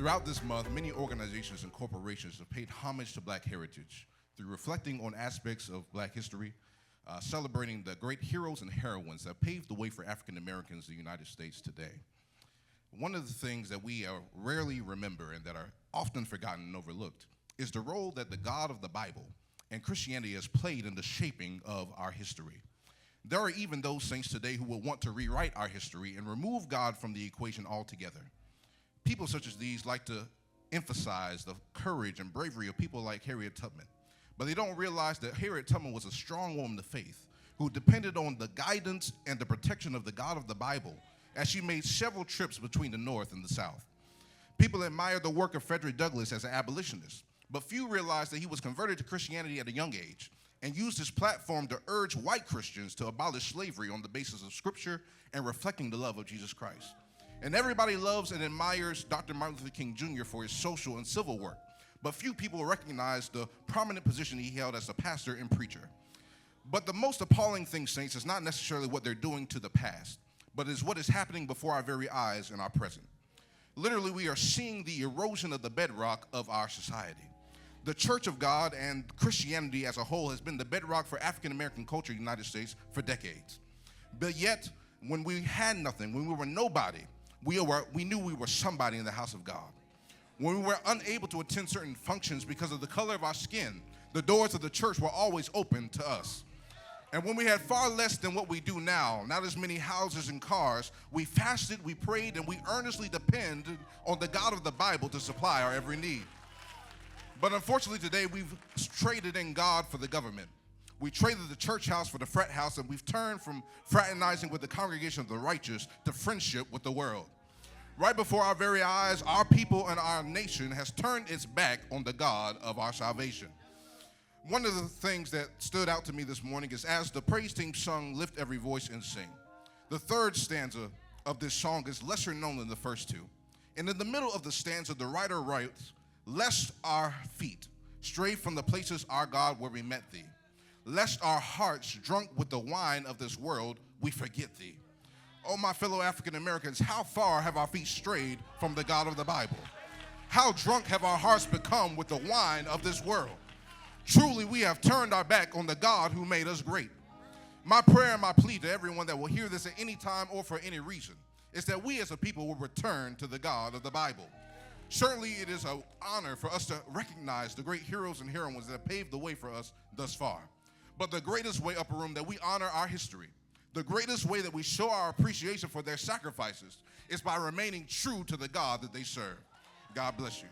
Throughout this month, many organizations and corporations have paid homage to Black heritage through reflecting on aspects of Black history, celebrating the great heroes and heroines that paved the way for African Americans in the United States today. One of the things that we rarely remember and that are often forgotten and overlooked is the role that the God of the Bible and Christianity has played in the shaping of our history. There are even those saints today who will want to rewrite our history and remove God from the equation altogether. People such as these like to emphasize the courage and bravery of people like Harriet Tubman, but they don't realize that Harriet Tubman was a strong woman of faith who depended on the guidance and the protection of the God of the Bible as she made several trips between the North and the South. People admire the work of Frederick Douglass as an abolitionist, but few realize that he was converted to Christianity at a young age and used his platform to urge white Christians to abolish slavery on the basis of Scripture and reflecting the love of Jesus Christ. And everybody loves and admires Dr. Martin Luther King Jr. for his social and civil work, but few people recognize the prominent position he held as a pastor and preacher. But the most appalling thing, saints, is not necessarily what they're doing to the past, but is what is happening before our very eyes in our present. Literally, we are seeing the erosion of the bedrock of our society. The Church of God and Christianity as a whole has been the bedrock for African American culture in the United States for decades. But yet, when we had nothing, when we were nobody, we knew we were somebody in the house of God. When we were unable to attend certain functions because of the color of our skin, the doors of the church were always open to us. And when we had far less than what we do now, not as many houses and cars, we fasted, we prayed, and we earnestly depended on the God of the Bible to supply our every need. But unfortunately today, we've traded in God for the government. We traded the church house for the frat house, and we've turned from fraternizing with the congregation of the righteous to friendship with the world. Right before our very eyes, our people and our nation has turned its back on the God of our salvation. One of the things that stood out to me this morning is as the praise team sung, "Lift Every Voice and Sing." The third stanza of this song is lesser known than the first two. And in the middle of the stanza, the writer writes, "Lest our feet stray from the places, our God, where we met thee. Lest our hearts, drunk with the wine of this world, we forget thee." Oh, my fellow African Americans, how far have our feet strayed from the God of the Bible? How drunk have our hearts become with the wine of this world? Truly, we have turned our back on the God who made us great. My prayer and my plea to everyone that will hear this at any time or for any reason is that we as a people will return to the God of the Bible. Certainly, it is an honor for us to recognize the great heroes and heroines that have paved the way for us thus far. But the greatest way, Upper Room, that we honor our history, the greatest way that we show our appreciation for their sacrifices is by remaining true to the God that they serve. God bless you.